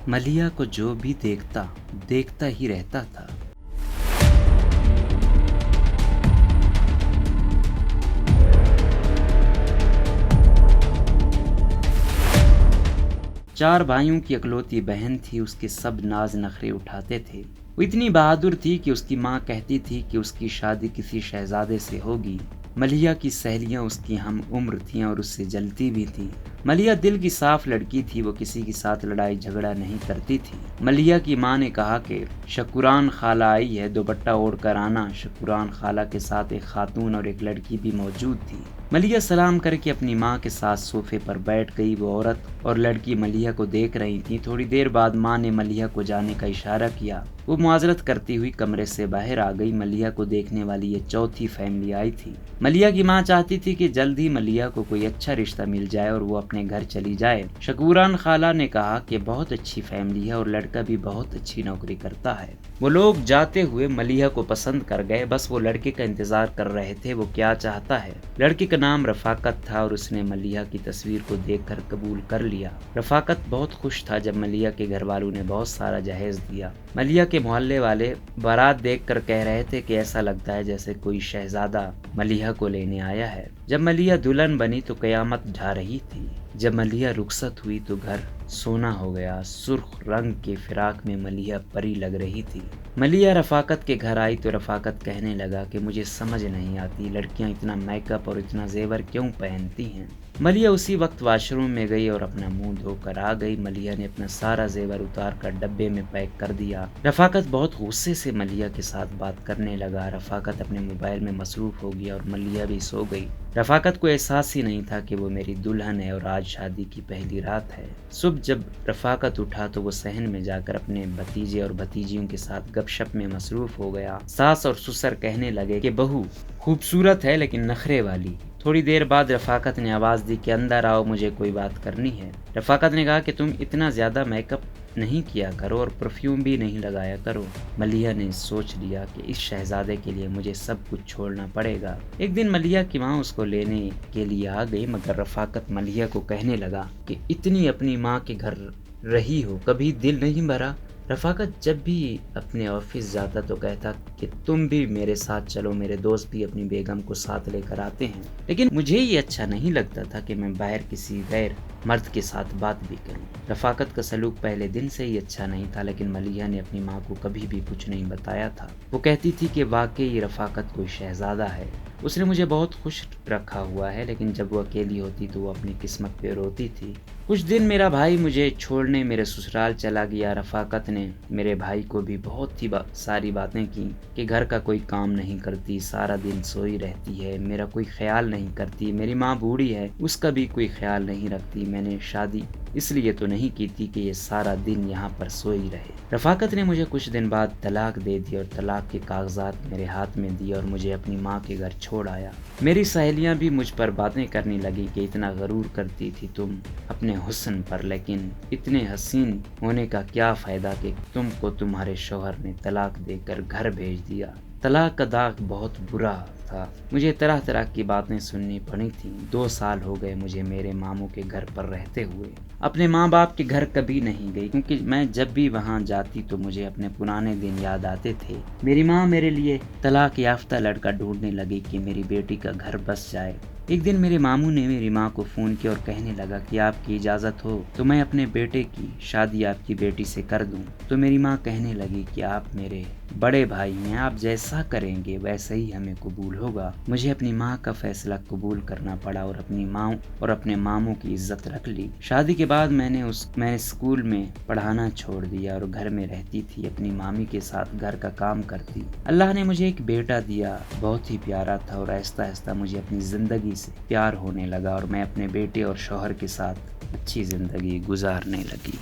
ملیحہ کو جو بھی دیکھتا دیکھتا ہی رہتا تھا۔ چار بھائیوں کی اکلوتی بہن تھی، اس کے سب ناز نخرے اٹھاتے تھے۔ وہ اتنی بہادر تھی کہ اس کی ماں کہتی تھی کہ اس کی شادی کسی شہزادے سے ہوگی۔ ملیحہ کی سہیلیاں اس کی ہم عمر تھیں اور اس سے جلتی بھی تھیں۔ ملیحہ دل کی صاف لڑکی تھی، وہ کسی کے ساتھ لڑائی جھگڑا نہیں کرتی تھی۔ ملیحہ کی ماں نے کہا کہ شکوران خالہ آئی ہے، دوپٹہ اوڑھ کر آنا۔ شکوران خالہ کے ساتھ ایک خاتون اور ایک لڑکی بھی موجود تھی۔ ملیحہ سلام کر کے اپنی ماں کے ساتھ صوفے پر بیٹھ گئی۔ وہ عورت اور لڑکی ملیحہ کو دیکھ رہی تھی۔ تھوڑی دیر بعد ماں نے ملیحہ کو جانے کا اشارہ کیا۔ وہ معذرت کرتی ہوئی کمرے سے باہر آ گئی۔ ملیحہ کو دیکھنے والی یہ چوتھی فیملی آئی تھی۔ ملیحہ کی ماں چاہتی تھی کہ جلد ہی ملیحہ کو کوئی اچھا رشتہ مل جائے اور وہ اپنے گھر چلی جائے۔ شکوران خالہ نے کہا کہ بہت اچھی فیملی ہے اور لڑکا بھی بہت اچھی نوکری کرتا ہے۔ وہ لوگ جاتے ہوئے ملیحہ کو پسند کر گئے، بس وہ لڑکے کا انتظار کر رہے تھے وہ کیا چاہتا ہے۔ لڑکے کا نام رفاقت تھا اور اس نے ملیحہ کی تصویر کو دیکھ کر قبول کر لیا۔ رفاقت بہت خوش تھا جب ملیحہ کے گھر والوں نے بہت سارا جہیز دیا۔ ملیحہ کے محلے والے بارات دیکھ کر کہہ رہے تھے کہ ایسا لگتا ہے جیسے کوئی شہزادہ ملیحہ کو لینے آیا ہے۔ جب ملیحہ دلہن بنی تو قیامت ڈھا رہی تھی۔ جب ملیحہ رخصت ہوئی تو گھر سونا ہو گیا۔ سرخ رنگ کے فراق میں ملیحہ پری لگ رہی تھی۔ ملیحہ رفاقت کے گھر آئی تو رفاقت کہنے لگا کہ مجھے سمجھ نہیں آتی لڑکیاں اتنا میک اپ اور اتنا زیور کیوں پہنتی ہیں۔ ملیحہ اسی وقت واش روم میں گئی اور اپنا منہ دھو کر آ گئی۔ ملیحہ نے اپنا سارا زیور اتار کر ڈبے میں پیک کر دیا۔ رفاقت بہت غصے سے ملیحہ کے ساتھ بات کرنے لگا۔ رفاقت اپنے موبائل میں مصروف ہو گیا اور ملیحہ بھی سو گئی۔ رفاقت کو احساس ہی نہیں تھا کہ وہ میری دلہن ہے اور آج شادی کی پہلی رات ہے۔ صبح جب رفاقت اٹھا تو وہ صحن میں جا کر اپنے بھتیجے اور بھتیجیوں کے ساتھ گپ شپ میں مصروف ہو گیا۔ ساس اور سسر کہنے لگے کہ بہو خوبصورت ہے لیکن نخرے والی۔ تھوڑی دیر بعد رفاقت نے آواز دی کہ اندر آؤ، مجھے کوئی بات کرنی ہے۔ رفاقت نے کہا کہ تم اتنا زیادہ میک اپ نہیں کیا کرو اور پرفیوم بھی نہیں لگایا کرو۔ ملیحہ نے سوچ لیا کہ اس شہزادے کے لیے مجھے سب کچھ چھوڑنا پڑے گا۔ ایک دن ملیحہ کی ماں اس کو لینے کے لیے آ گئی، مگر رفاقت ملیحہ کو کہنے لگا کہ اتنی اپنی ماں کے گھر رہی ہو، کبھی دل نہیں بھرا؟ رفاقت جب بھی اپنے آفس جاتا تو کہتا کہ تم بھی میرے ساتھ چلو، میرے دوست بھی اپنی بیگم کو ساتھ لے کر آتے ہیں، لیکن مجھے یہ اچھا نہیں لگتا تھا کہ میں باہر کسی غیر مرد کے ساتھ بات بھی کروں۔ رفاقت کا سلوک پہلے دن سے ہی اچھا نہیں تھا، لیکن ملیحہ نے اپنی ماں کو کبھی بھی کچھ نہیں بتایا تھا۔ وہ کہتی تھی کہ واقعی رفاقت کوئی شہزادہ ہے، اس نے مجھے بہت خوش رکھا ہوا ہے، لیکن جب وہ اکیلی ہوتی تو وہ اپنی قسمت پہ روتی تھی۔ کچھ دن میرا بھائی مجھے چھوڑنے میرے سسرال چلا گیا۔ رفاقت نے میرے بھائی کو بھی بہت ہی ساری باتیں کی کہ گھر کا کوئی کام نہیں کرتی، سارا دن سوئی رہتی ہے، میرا کوئی خیال نہیں کرتی، میری ماں بوڑھی ہے اس کا بھی کوئی خیال نہیں رکھتی، میں نے شادی اس لیے تو نہیں کی تھی کہ یہ سارا دن یہاں پر سوئی رہے۔ رفاقت نے مجھے کچھ دن بعد طلاق دے دی اور طلاق کے کاغذات میرے ہاتھ میں دیے اور مجھے اپنی ماں کے گھر چھوڑ آیا۔ میری سہیلیاں بھی مجھ پر باتیں کرنے لگی کہ اتنا غرور کرتی تھی تم اپنے حسن پر، لیکن اتنے حسین ہونے کا کیا فائدہ کہ تم کو تمہارے شوہر نے طلاق دے کر گھر بھیج دیا۔ طلاق کا داغ بہت برا تھا، مجھے طرح طرح کی باتیں سننی پڑی تھیں۔ 2 سال ہو گئے مجھے میرے ماموں کے گھر پر رہتے ہوئے۔ اپنے ماں باپ کے گھر کبھی نہیں گئی، کیونکہ میں جب بھی وہاں جاتی تو مجھے اپنے پرانے دن یاد آتے تھے۔ میری ماں میرے لیے طلاق یافتہ لڑکا ڈھونڈنے لگی کہ میری بیٹی کا گھر بس جائے۔ ایک دن میرے ماموں نے میری ماں کو فون کیا اور کہنے لگا کہ آپ کی اجازت ہو تو میں اپنے بیٹے کی شادی آپ کی بیٹی سے کر دوں۔ تو میری ماں کہنے لگی کہ آپ میرے بڑے بھائی ہیں، آپ جیسا کریں گے ویسا ہی ہمیں قبول ہوگا۔ مجھے اپنی ماں کا فیصلہ قبول کرنا پڑا اور اپنی ماں اور اپنے ماموں کی عزت رکھ لی۔ شادی کے بعد میں نے اسکول میں پڑھانا چھوڑ دیا اور گھر میں رہتی تھی، اپنی مامی کے ساتھ گھر کا کام کرتی۔ اللہ نے مجھے ایک بیٹا دیا، بہت ہی پیارا تھا، اور آہستہ آہستہ مجھے اپنی زندگی سے پیار ہونے لگا اور میں اپنے بیٹے اور شوہر کے ساتھ اچھی زندگی گزارنے لگی۔